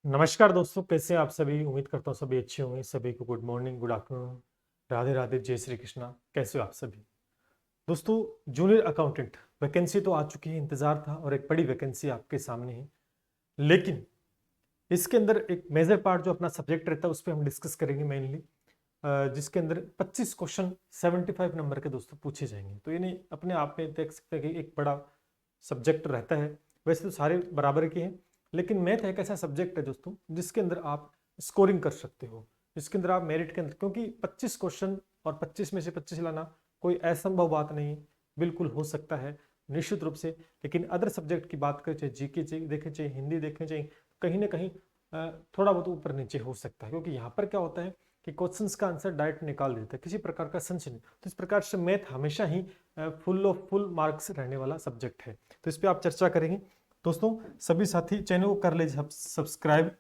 नमस्कार दोस्तों, कैसे हैं आप सभी। उम्मीद करता हूँ सभी अच्छे होंगे। सभी को good morning, good afternoon, Radhe Radhe, जय श्री कृष्णा। कैसे हो आप सभी दोस्तों। जूनियर अकाउंटेंट वैकेंसी तो आ चुकी है, इंतजार था और एक बड़ी वैकेंसी आपके सामने है। लेकिन इसके अंदर एक मेजर पार्ट जो अपना सब्जेक्ट रहता है उस पर हम डिस्कस करेंगे मेनली, जिसके अंदर 25 क्वेश्चन 75 नंबर के दोस्तों पूछे जाएंगे। तो ये नहीं अपने आप में देख सकते हैं कि एक बड़ा सब्जेक्ट रहता है। वैसे तो सारे बराबर के हैं, लेकिन मैथ एक ऐसा सब्जेक्ट है दोस्तों जिसके अंदर आप स्कोरिंग कर सकते हो, जिसके अंदर आप मेरिट के अंदर, क्योंकि 25 क्वेश्चन और 25 में से 25 लाना कोई असंभव बात नहीं है, बिल्कुल हो सकता है निश्चित रूप से। लेकिन अदर सब्जेक्ट की बात करें, चाहे जीके देखें, चाहे हिंदी देखें, चाहे कहीं ना कहीं थोड़ा बहुत ऊपर नीचे हो सकता है, क्योंकि यहाँ पर क्या होता है कि क्वेश्चंस का आंसर डायरेक्ट निकाल देता है, किसी प्रकार का संशय नहीं। तो इस प्रकार से मैथ हमेशा ही फुल ऑफ फुल मार्क्स रहने वाला सब्जेक्ट है। तो इस पर आप चर्चा करेंगे दोस्तों। सभी साथी चैनल को कर लीजिए सब्सक्राइब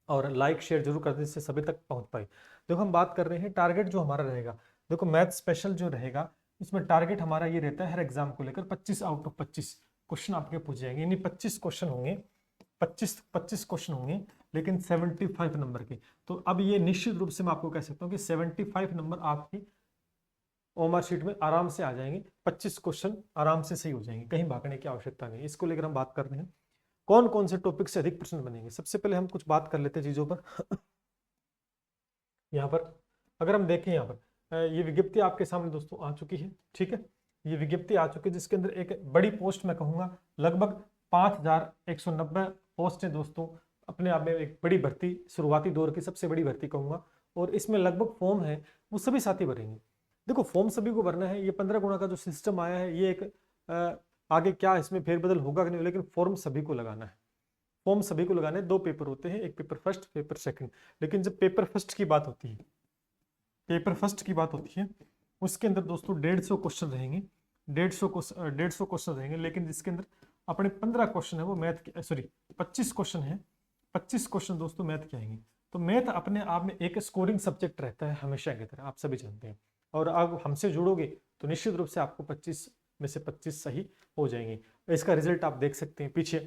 और लाइक शेयर जरूर कर दीजिए, जिससे सभी तक पहुंच पाए। देखो हम बात कर रहे हैं टारगेट जो हमारा रहेगा। देखो मैथ स्पेशल जो रहेगा इसमें टारगेट हमारा ये रहता है, हर एग्जाम को लेकर 25 आउट ऑफ 25 क्वेश्चन आपके पूछे जाएंगे। यानी 25 क्वेश्चन होंगे, 25 क्वेश्चन होंगे, लेकिन 75 नंबर के। तो अब ये निश्चित रूप से मैं आपको कह सकता हूँ कि 75 नंबर आपकी ओमर शीट में आराम से आ जाएंगे। 25 क्वेश्चन आराम से सही हो जाएंगे, कहीं भागने की आवश्यकता नहीं। इसको लेकर हम बात कर रहे हैं कौन कौन से टॉपिक से अधिक प्रश्न बनेंगे। सबसे पहले हम कुछ बात कर लेते हैं चीजों पर। यहाँ पर अगर हम देखें, यहाँ पर ये विज्ञप्ति आपके सामने दोस्तों आ चुकी है। ठीक है, ये विज्ञप्ति आ चुकी है जिसके अंदर एक बड़ी पोस्ट मैं कहूँगा लगभग 5190 पोस्ट है दोस्तों। अपने आप में एक बड़ी भर्ती, शुरुआती दौर की सबसे बड़ी भर्ती कहूँगा। और इसमें लगभग फॉर्म है वो सभी साथी भरेंगे। देखो फॉर्म सभी को भरना है। ये 15 गुना का जो सिस्टम आया है ये एक आगे क्या इसमें फेरबदल होगा कि नहीं, लेकिन फॉर्म सभी को लगाना है। फॉर्म सभी को लगाने, दो पेपर होते हैं, एक पेपर फर्स्ट, पेपर सेकंड। लेकिन जब पेपर फर्स्ट की बात होती है, पेपर फर्स्ट की बात होती है उसके अंदर दोस्तों 150 क्वेश्चन रहेंगे। 150 क्वेश्चन रहेंगे, लेकिन जिसके अंदर अपने 15 क्वेश्चन है वो मैथ के, सॉरी 25 क्वेश्चन है। 25 क्वेश्चन दोस्तों मैथ के आएंगे। तो मैथ अपने आप में एक स्कोरिंग सब्जेक्ट रहता है हमेशा की तरह, आप सभी जानते हैं। और अब हमसे जुड़ोगे तो निश्चित रूप से आपको 25 में से 25 सही हो जाएंगे। इसका रिजल्ट आप देख सकते हैं पीछे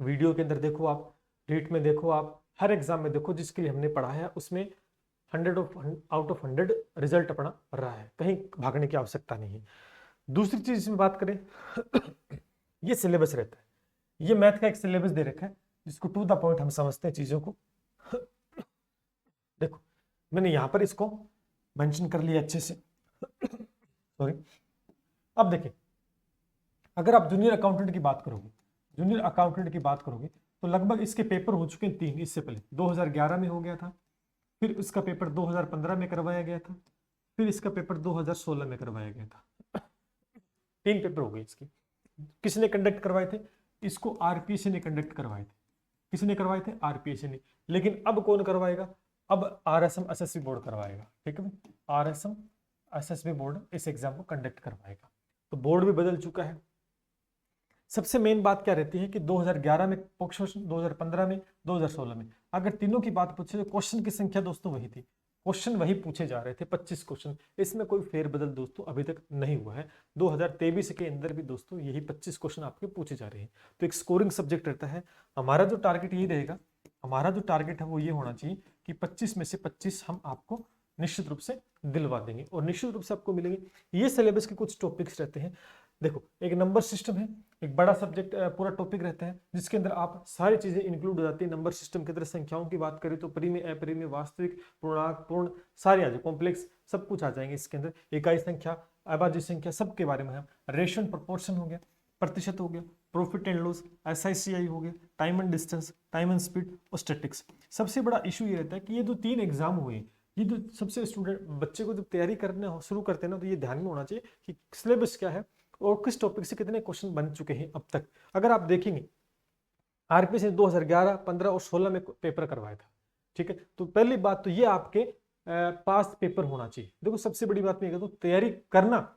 वीडियो के अंदर, देखो आप रीट में, देखो आप हर एग्जाम में देखो जिसके लिए हमने पढ़ा है उसमें 100 आउट ऑफ 100 रिजल्ट अपना रहा है, कहीं भागने की आवश्यकता नहीं है। दूसरी चीज इसमें बात करें, ये सिलेबस रहता है। ये मैथ का एक सिलेबस दे रखा है जिसको टू द पॉइंट हम समझते हैं चीजों को। देखो मैंने यहां पर इसको मेंशन कर लिया अच्छे से। सॉरी। अब देखिए, अगर आप जूनियर अकाउंटेंट की बात करोगे, जूनियर अकाउंटेंट की बात करोगे तो लगभग इसके पेपर हो चुके हैं 3। इससे पहले 2011 में हो गया था, फिर इसका पेपर 2015 में करवाया गया था, फिर इसका पेपर 2016 में करवाया गया था। 3 पेपर हो गए इसके। किसने कंडक्ट करवाए थे? इसको आरपीएससी ने कंडक्ट करवाए थे। किसने करवाए थे? आरपीएससी ने। लेकिन अब कौन करवाएगा? अब आरएसएम एसएसबी बोर्ड करवाएगा। ठीक है, आरएसएम एसएसबी बोर्ड इस एग्जाम को कंडक्ट करवाएगा। तो बोर्ड भी बदल चुका है। सबसे मेन बात क्या रहती है कि 2011 में क्वेश्चन, 2015 में, 2016 में, अगर तीनों की बात पूछे तो क्वेश्चन की संख्या दोस्तों वही थी, क्वेश्चन वही पूछे जा रहे थे, 25 क्वेश्चन। इसमें कोई फेरबदल दोस्तों अभी तक नहीं हुआ है। 2023 के अंदर भी दोस्तों यही 25 क्वेश्चन आपके पूछे जा रहे हैं। तो एक स्कोरिंग सब्जेक्ट रहता है। हमारा जो टारगेट यही रहेगा, हमारा जो टारगेट है वो ये होना चाहिए कि 25 में से 25 हम आपको निश्चित रूप से दिलवा देंगे और निश्चित रूप से आपको मिलेंगे। ये सिलेबस के कुछ टॉपिक्स रहते हैं। देखो एक नंबर सिस्टम है, एक बड़ा सब्जेक्ट पूरा टॉपिक रहता है जिसके अंदर आप सारी चीजें इंक्लूड हो जाती है। नंबर सिस्टम के अंदर संख्याओं की बात करें तो परिमेय, अपरिमेय, वास्तविक, पूर्णांक, पूर्ण, सारे आ जाए, कॉम्प्लेक्स सब कुछ आ जाएंगे इसके अंदर। इकाई संख्या, अभाज्य संख्या, सबके बारे में हम, रेशन प्रोपोर्शन हो गया, प्रतिशत हो गया, प्रॉफिट एंड लॉस, एसआईसीआई हो गया, time and distance, time and speed और स्टैटिक्स। सबसे बड़ा इशू ये रहता है कि ये जो 3 एग्जाम हुए, ये जो सबसे स्टूडेंट बच्चे को जब तैयारी करने शुरू करते हैं ना, तो ये ध्यान में होना चाहिए कि सिलेबस क्या है और किस टॉपिक से कितने क्वेश्चन बन चुके हैं अब तक। अगर आप देखेंगे आरपीएससी ने 2011, 15 और 16 में पेपर करवाया था। ठीक है, तो पहली बात तो ये आपके पास पेपर होना चाहिए। देखो सबसे बड़ी बात मैं कहता हूँ, तैयारी करना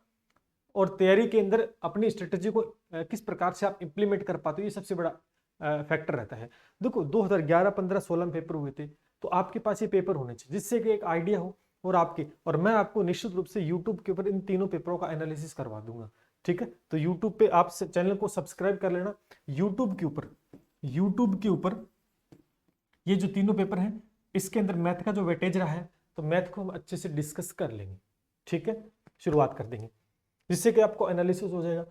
और तैयारी के अंदर अपनी स्ट्रेटेजी को किस प्रकार से आप इंप्लीमेंट कर पाते हो, ये सबसे बड़ा फैक्टर रहता है। देखो 2011, 15, 16 में पेपर हुए थे, तो आपके पास ये पेपर होने चाहिए जिससे कि एक आइडिया हो। और मैं आपको निश्चित रूप से यूट्यूब के ऊपर इन तीनों पेपरों का एनालिसिस करवा दूंगा। ठीक है, तो यूट्यूब पे आप चैनल को सब्सक्राइब कर लेना। यूट्यूब के ऊपर ये जो तीनों पेपर हैं इसके अंदर मैथ का जो वेटेज रहा है तो मैथ को हम अच्छे से डिस्कस कर लेंगे, ठीक है। शुरुआत कर देंगे जिससे कि आपको एनालिसिस हो जाएगा।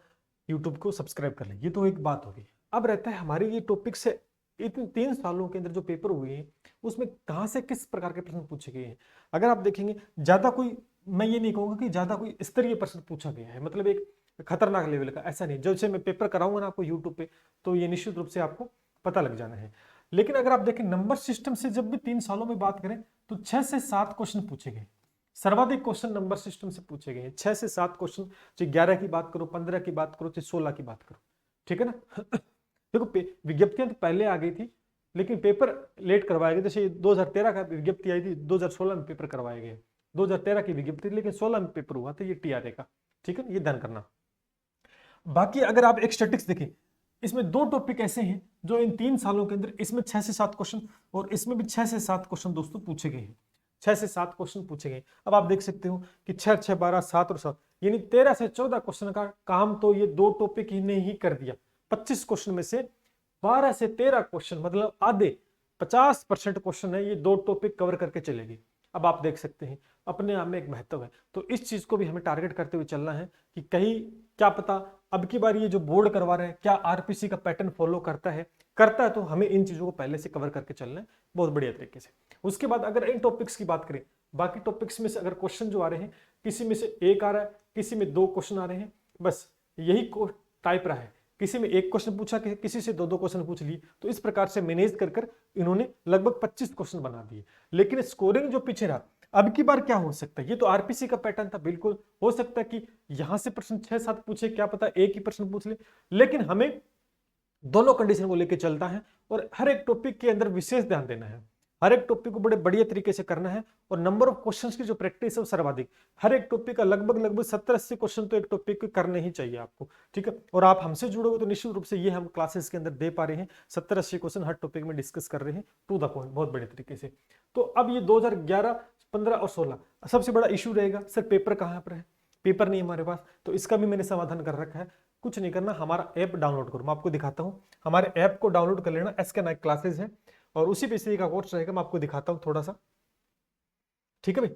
यूट्यूब को सब्सक्राइब कर लें, ये तो एक बात होगी। अब रहता है हमारे ये टॉपिक से इतने 3 सालों के अंदर जो पेपर हुए हैं उसमें कहाँ से किस प्रकार के प्रश्न पूछे गए हैं। अगर आप देखेंगे ज्यादा कोई, मैं ये नहीं कहूँगा कि ज्यादा कोई स्तरीय प्रश्न पूछा गया है, मतलब एक खतरनाक लेवल का, ऐसा नहीं। जैसे मैं पेपर कराऊंगा ना आपको यूट्यूब पे तो ये निश्चित रूप से आपको पता लग जाना है। लेकिन अगर आप देखें नंबर सिस्टम से जब भी 3 सालों में बात करें तो 6 से 7 क्वेश्चन पूछे गए, सर्वाधिक क्वेश्चन नंबर सिस्टम से पूछे गए हैं। 6 से 7 क्वेश्चन, चाहे 11 की बात करो, 15 की बात करो, चाहे 16 की बात करो, ठीक है ना। देखो विज्ञप्तियां तो पहले आ गई थी लेकिन पेपर लेट करवाए गए। जैसे 2013 का विज्ञप्ति आई थी, 2016 में पेपर करवाए गए। 2013 की विज्ञप्ति लेकिन 16 में पेपर हुआ था ये टीआरए का, ठीक है, ये ध्यान करना। बाकी अगर आप एक स्टैटिक्स देखें, इसमें 2 टॉपिक ऐसे हैं जो इन 3 सालों के अंदर, इसमें 6 से 7 क्वेश्चन और इसमें भी 6 से 7 क्वेश्चन दोस्तों पूछे गए हैं। 6 से 7 क्वेश्चन पूछे गए। अब आप देख सकते हो कि 6 6 12 7 और 7 यानी 13 से 14 क्वेश्चन का काम तो ये 2 टॉपिक ही ने ही कर दिया। 25 क्वेश्चन में से 12 से 13 क्वेश्चन, मतलब आधे 50% क्वेश्चन है ये 2 टॉपिक कवर करके चलेगी। अब आप देख सकते हैं अपने आप में एक महत्व है। तो इस चीज को भी हमें टारगेट करते हुए चलना है कि कहीं क्या पता अब की बार ये जो बोर्ड करवा रहे हैं क्या आरपीसी का पैटर्न फॉलो करता है तो हमें इन चीजों को पहले से कवर करके चलना है बहुत बढ़िया तरीके से। उसके बाद अगर इन टॉपिक्स की बात करें, बाकी टॉपिक्स में से अगर क्वेश्चन जो आ रहे हैं किसी में से 1 आ रहा है, किसी में 2 क्वेश्चन आ रहे हैं, बस यही टाइप रहा है। किसी में 1 क्वेश्चन पूछा, किसी से 2 क्वेश्चन पूछ लिए, तो इस प्रकार से मैनेज कर कर इन्होंने लगभग 25 क्वेश्चन बना दिए। लेकिन स्कोरिंग जो पीछे रहा, अब की बार क्या हो सकता है, ये तो आरपीसी का पैटर्न था, बिल्कुल हो सकता है कि यहां से प्रश्न 6-7 पूछे, क्या पता एक ही प्रश्न पूछ ले। लेकिन हमें दोनों कंडीशन को लेकर चलता है और हर एक टॉपिक के अंदर विशेष ध्यान देना है, हर एक टॉपिक को बड़े बढ़िया तरीके से करना है। और नंबर ऑफ क्वेश्चंस की जो प्रैक्टिस है वो सर्वाधिक, हर एक टॉपिक का लगभग 70-80 क्वेश्चन तो एक टॉपिक के करने ही चाहिए आपको, ठीक है। और आप हमसे जुड़ोगे तो निश्चित रूप से ये हम क्लासेस के अंदर दे पा रहे हैं, 70-80 क्वेश्चन हर टॉपिक में डिस्कस कर रहे हैं टू द पॉइंट, बहुत बड़े तरीके से। तो अब ये 2011, 15 और 16 सबसे बड़ा इशू रहेगा, सर पेपर कहाँ पर है, पेपर नहीं हमारे पास। तो इसका भी मैंने समाधान कर रखा है, कुछ नहीं करना, हमारा ऐप डाउनलोड करो, मैं आपको दिखाता हूं। हमारे ऐप को डाउनलोड कर लेना, एसके नाइक क्लासेस है और उसी पे का कोर्स रहेगा, मैं आपको दिखाता हूं थोड़ा सा, ठीक है भाई।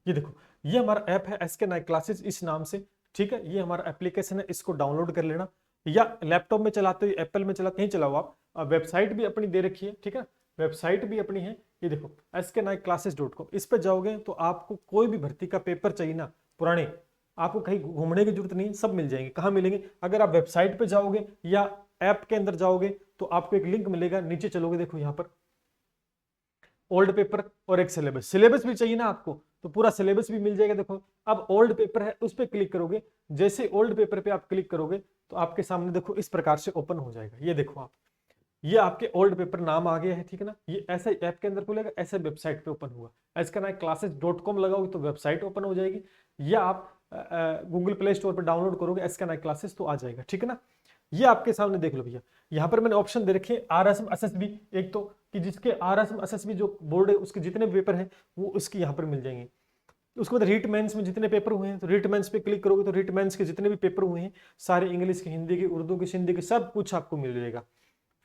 ये देखो, ये हमारा ऐप है एसके नाइक क्लासेस इस नाम से, ठीक है। ये हमारा एप्लीकेशन है, इसको डाउनलोड कर लेना, या लैपटॉप में चलाते हो, एप्पल में चलाते, कहीं चलाओ आप। वेबसाइट भी अपनी दे रखी है, ठीक है, वेबसाइट भी अपनी है। ये देखो sknaikclasses.com, इस पर जाओगे तो आपको कोई भी भर्ती का पेपर चाहिए ना, पुराने, आपको कहीं घूमने की जरूरत नहीं, सब मिल जाएंगे। कहाँ मिलेंगे, अगर आप वेबसाइट पे जाओगे या ऐप के अंदर जाओगे तो आपको एक लिंक मिलेगा, नीचे चलोगे देखो यहाँ पर ओल्ड पेपर और एक सिलेबस, सिलेबस भी चाहिए ना आपको तो पूरा सिलेबस भी मिल जाएगा। देखो अब ओल्ड पेपर है, उस पर क्लिक करोगे, जैसे ओल्ड पेपर पे आप क्लिक करोगे तो आपके सामने देखो इस प्रकार से ओपन हो जाएगा। ये देखो आप, ये आपके ओल्ड पेपर नाम आ गया है, ठीक है ना। ये ऐसे ऐप के अंदर खुलेगा, ऐसे वेबसाइट पे ओपन हुआ, इसका नाम classes.com लगाओगे तो वेबसाइट ओपन हो जाएगी, या आप गूगल प्ले स्टोर पर डाउनलोड करोगे इसका नाम क्लासेस तो आ जाएगा, ठीक है ना। ये आपके सामने देख लो भैया, यहाँ पर मैंने ऑप्शन दे रखे आरएसएम एसएसबी, एक तो कि जिसके आरएसएम एसएसबी जो बोर्ड है उसके जितने पेपर हैं वो उसके यहाँ पर मिल जाएंगे। उसके बाद रीट मेंस में जितने पेपर हुए हैं तो रीट मेंस पे क्लिक करोगे तो रीट मेंस के जितने भी पेपर हुए हैं सारे इंग्लिश के, हिंदी के, उर्दू के, सिंधी के, सब कुछ आपको मिल जाएगा।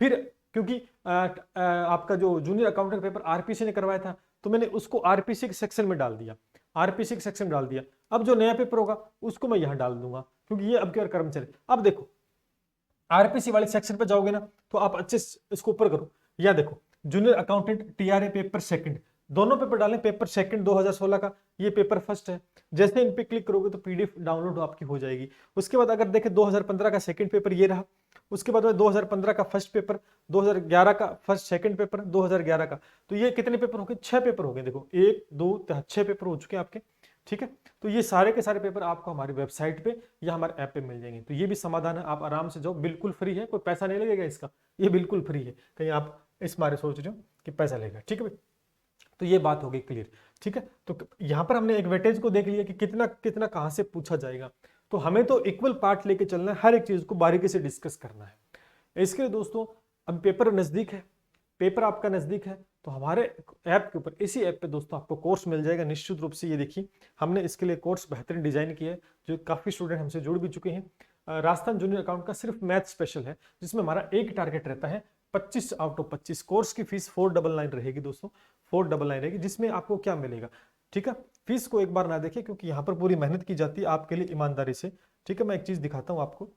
फिर क्योंकि आपका जो जूनियर अकाउंटेंट पेपर आरपीसी ने करवाया था तो मैंने उसको आरपीसी के सेक्शन में डाल दिया, आरपीसी के सेक्शन में डाल दिया। अब जो नया पेपर होगा उसको मैं यहाँ डाल दूंगा क्योंकि ये अब के कर्मचारी। अब देखो आरपीसी वाले सेक्शन पे जाओगे ना तो आप अच्छे इसको ऊपर करो, या देखो junior accountant TRE paper second, दोनों पेपर डालें, पेपर सेकंड 2016 का, ये पेपर फर्स्ट है। जैसे इन पे क्लिक करोगे तो पीडीएफ डाउनलोड आपकी हो जाएगी। उसके बाद अगर देखें 2015 का सेकंड पेपर ये रहा, उसके बाद 2015 का फर्स्ट पेपर, 2011 का फर्स्ट सेकंड पेपर, 2011 का, तो ये कितने पेपर हो गए, 6 पेपर हो गए। देखो 1 2 3 6 पेपर हो चुके हैं आपके, ठीक है। तो ये सारे के सारे पेपर आपको हमारी वेबसाइट पे या हमारे ऐप पे मिल जाएंगे। तो ये भी समाधान है, आप आराम से जाओ, बिल्कुल फ्री है, कोई पैसा नहीं लगेगा इसका, ये बिल्कुल फ्री है, कहीं आप इस बारे सोच रहे हो कि पैसा लेगा, ठीक है भाई। तो ये बात हो गई क्लियर, ठीक है। तो यहाँ पर हमने एक वेटेज को देख लिया कि कितना कितना कहाँ से पूछा जाएगा। तो हमें तो इक्वल पार्ट लेके चलना है, हर एक चीज को बारीकी से डिस्कस करना है। इसके लिए दोस्तों अब पेपर नजदीक है, पेपर आपका नजदीक है तो हमारे ऐप के ऊपर, इसी ऐप पे दोस्तों आपको कोर्स मिल जाएगा निश्चित रूप से। ये देखिए हमने इसके लिए कोर्स बेहतरीन डिजाइन किया है, जो काफी स्टूडेंट हमसे जुड़ भी चुके हैं। राजस्थान जूनियर अकाउंट का सिर्फ मैथ स्पेशल है जिसमें हमारा एक टारगेट रहता है 25 आउट ऑफ 25। कोर्स की फीस 499 रहेगी दोस्तों, 499 रहेगी, जिसमें आपको क्या मिलेगा, ठीक है। फीस को एक बार ना देखिए, क्योंकि यहाँ पर पूरी मेहनत की जाती है आपके लिए ईमानदारी से, ठीक है। मैं एक चीज दिखाता हूँ आपको,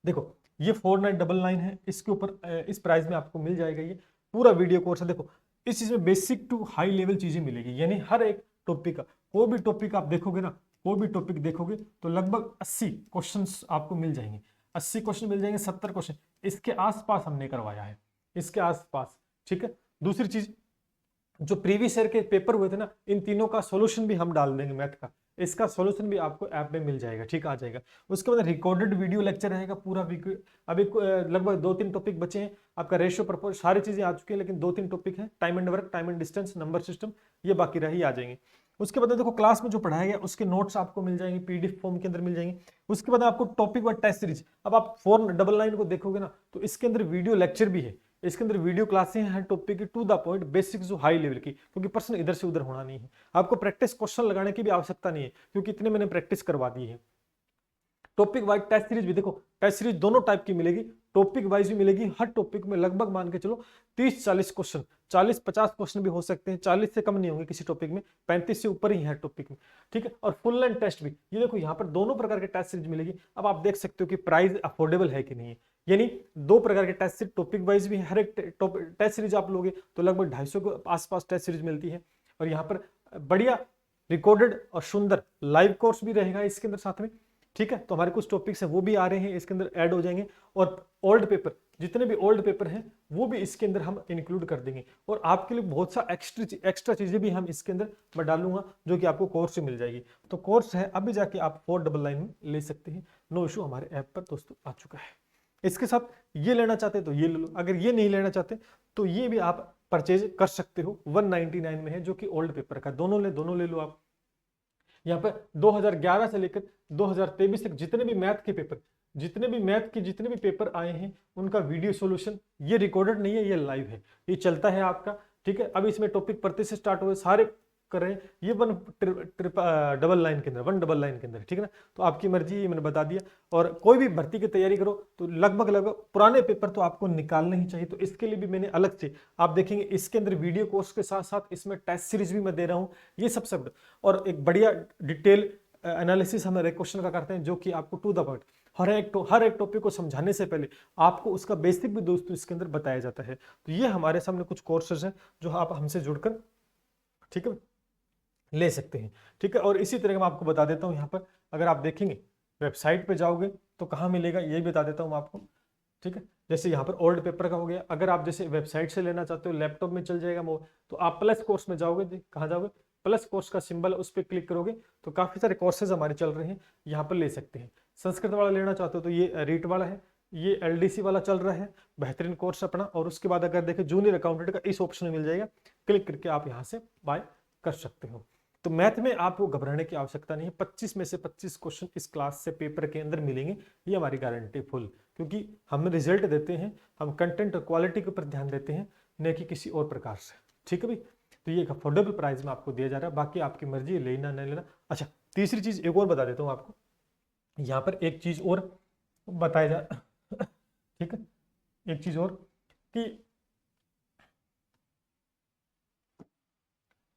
देखो ये 4999 है, इसके ऊपर इस प्राइस में आपको मिल जाएगा ये पूरा वीडियो कोर्स है। देखो इस चीज में बेसिक टू हाई लेवल चीजें मिलेगी, यानी हर एक टॉपिक का, कोई भी टॉपिक आप देखोगे ना, कोई भी टॉपिक देखोगे तो लगभग 80 क्वेश्चंस आपको मिल जाएंगे, 80 क्वेश्चन मिल जाएंगे, 70 क्वेश्चन इसके आसपास हमने करवाया है, इसके आसपास, ठीक है। दूसरी चीज, जो प्रीवियस ईयर के पेपर हुए थे ना, इन तीनों का सॉल्यूशन भी हम डाल देंगे मैथ का, इसका सॉल्यूशन भी आपको ऐप में मिल जाएगा, ठीक, आ जाएगा। उसके बाद रिकॉर्डेड वीडियो लेक्चर रहेगा पूरा वीडियो। अभी लगभग 2-3 टॉपिक बचे हैं, आपका रेशियो प्रपोज सारी चीजें आ चुकी है, लेकिन 2-3 टॉपिक है, time and work, time and distance, number system, ये बाकी रही, आ जाएंगे। उसके बाद देखो क्लास में जो पढ़ाया गया उसके नोट्स आपको मिल जाएंगे, पीडीएफ फॉर्म के अंदर मिल जाएंगे। उसके बाद आपको टॉपिक वाइज टेस्ट सीरीज, अब आप 499 को देखोगे ना तो इसके अंदर वीडियो लेक्चर भी है, इसके अंदर वीडियो क्लासें हैं टॉपिक की टू द पॉइंट, बेसिक जो हाई लेवल की, क्योंकि प्रश्न इधर से उधर होना नहीं है, आपको प्रैक्टिस क्वेश्चन लगाने की भी आवश्यकता नहीं है, क्योंकि इतने मैंने प्रैक्टिस करवा दी है। टॉपिक वाइज टेस्ट सीरीज भी देखो, टेस्ट सीरीज दोनों टाइप की मिलेगी, टॉपिक वाइज भी मिलेगी, हर टॉपिक में लगभग मान के चलो 30-40 क्वेश्चन, 40-50 क्वेश्चन भी हो सकते हैं, 40 से कम नहीं होंगे किसी टॉपिक में, 35 से ऊपर ही है टॉपिक में, ठीक है। और फुल लेंथ टेस्ट भी, ये देखो यहाँ पर दोनों प्रकार के टेस्ट सीरीज मिलेगी। अब आप देख सकते हो कि प्राइस अफोर्डेबल है कि नहीं है, यानी 2 प्रकार के टेस्ट सीरीज, टॉपिक वाइज भी हर एक टेस्ट सीरीज आप लोगे तो लगभग 250 के आसपास टेस्ट सीरीज मिलती है। और यहाँ पर बढ़िया रिकॉर्डेड और सुंदर लाइव कोर्स भी रहेगा इसके अंदर साथ में, ठीक है। तो हमारे कुछ टॉपिक्स हैं वो भी आ रहे हैं, इसके अंदर ऐड हो जाएंगे, और ओल्ड पेपर, जितने भी ओल्ड पेपर हैं वो भी इसके अंदर हम इंक्लूड कर देंगे, और आपके लिए बहुत सा एक्स्ट्रा चीजें भी हम इसके अंदर मैं डालूंगा, जो कि आपको कोर्स से मिल जाएगी। तो कोर्स है अभी जाके आप 499 में ले सकते हैं, नो इशू, हमारे ऐप पर दोस्तों आ चुका है। इसके साथ ये लेना चाहते तो ये ले लो, अगर ये नहीं लेना चाहते तो ये भी आप परचेज कर सकते हो, 199 में है, जो कि ओल्ड पेपर का, दोनों ले लो आप। यहाँ पर 2011 से लेकर 2023 तक जितने भी मैथ के पेपर, जितने भी पेपर आए हैं उनका वीडियो सॉल्यूशन, ये रिकॉर्डेड नहीं है, ये लाइव है, ये चलता है आपका, ठीक है। अब इसमें टॉपिक पढ़ते से स्टार्ट हुए सारे कर रहे हैं, ये 199 के अंदर, 199 के अंदर, ठीक है ना। तो आपकी मर्जी, ये मैंने बता दिया। और कोई भी भर्ती की तैयारी करो तो लगभग पुराने पेपर तो आपको निकालने ही चाहिए, तो इसके लिए भी मैंने अलग से, आप देखेंगे इसके अंदर वीडियो कोर्स के साथ साथ इसमें टेस्ट सीरीज भी मैं दे रहा हूँ, ये सब और एक बढ़िया डिटेल एनालिसिस हम हर एक क्वेश्चन का करते हैं, जो कि आपको टू द पॉइंट हर एक टॉपिक को समझाने से पहले आपको उसका बेसिक भी दोस्तों इसके अंदर बताया जाता है। तो ये हमारे सामने कुछ कोर्सेज हैं जो आप हमसे जुड़कर, ठीक है, ले सकते हैं, ठीक है। और इसी तरह का मैं आपको बता देता हूँ, यहाँ पर अगर आप देखेंगे वेबसाइट पे जाओगे तो कहाँ मिलेगा ये बता देता हूँ आपको, ठीक है। जैसे यहाँ पर ओल्ड पेपर का हो गया, अगर आप जैसे वेबसाइट से लेना चाहते हो, लैपटॉप में चल जाएगा वो, तो आप प्लस कोर्स में जाओगे, कहाँ जाओगे, प्लस कोर्स का सिंबल, उस पर क्लिक करोगे तो काफी सारे कोर्सेज हमारे चल रहे हैं, यहाँ पर ले सकते हैं। संस्कृत वाला लेना चाहते हो तो ये रीट वाला है, ये एलडीसी वाला चल रहा है, बेहतरीन कोर्स अपना। और उसके बाद अगर देखें जूनियर अकाउंटेंट का, इस ऑप्शन में मिल जाएगा, क्लिक करके आप यहाँ से बाय कर सकते हो। तो मैथ में आपको घबराने की आवश्यकता नहीं है, 25 में से 25 क्वेश्चन इस क्लास से पेपर के अंदर मिलेंगे, ये हमारी गारंटी फुल, क्योंकि हम रिजल्ट देते हैं, हम कंटेंट और क्वालिटी के ऊपर ध्यान देते हैं, न कि किसी और प्रकार से, ठीक है भाई। तो ये एक अफोर्डेबल प्राइस में आपको दिया जा रहा है, बाकी आपकी मर्जी है लेना नहीं लेना। अच्छा, तीसरी चीज एक और बता देता हूँ आपको, यहाँ पर एक चीज और बताया जा ठीक है, एक चीज और कि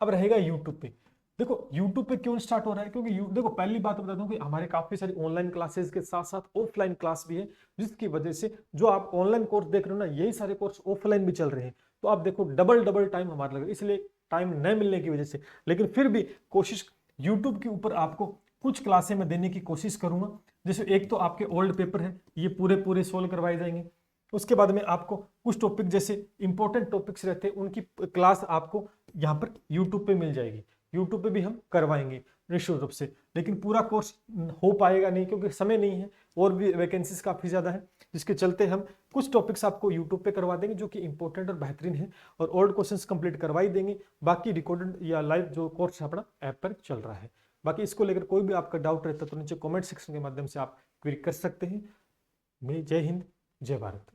अब रहेगा यूट्यूब पे। देखो यूट्यूब पे क्यों स्टार्ट हो रहा है, क्योंकि देखो पहली बात बता दूं कि हमारे काफी सारी ऑनलाइन क्लासेस के साथ साथ ऑफलाइन क्लास भी है, जिसकी वजह से जो आप ऑनलाइन कोर्स देख रहे हो ना, यही सारे कोर्स ऑफलाइन भी चल रहे हैं। तो आप देखो डबल टाइम हमारा लगा, इसलिए टाइम न मिलने की वजह से, लेकिन फिर भी कोशिश यूट्यूब के ऊपर आपको कुछ क्लासें में देने की कोशिश करूंगा। जैसे एक तो आपके ओल्ड पेपर है, ये पूरे सोल्व करवाए जाएंगे। उसके बाद में आपको कुछ टॉपिक जैसे इंपॉर्टेंट टॉपिक्स रहते हैं, उनकी क्लास आपको यहाँ पर यूट्यूब पे मिल जाएगी, यूट्यूब पे भी हम करवाएंगे निश्चित रूप से। लेकिन पूरा कोर्स हो पाएगा नहीं, क्योंकि समय नहीं है, और भी वैकेंसीज काफ़ी ज़्यादा है, जिसके चलते हम कुछ टॉपिक्स आपको यूट्यूब पे करवा देंगे जो कि इंपॉर्टेंट और बेहतरीन है, और ओल्ड क्वेश्चंस कंप्लीट करवा ही देंगे। बाकी रिकॉर्डेड या लाइव जो कोर्स अपना ऐप पर चल रहा है। बाकी इसको लेकर कोई भी आपका डाउट रहता है तो नीचे कॉमेंट सेक्शन के माध्यम से आप क्वेरी कर सकते हैं। जय हिंद, जय भारत।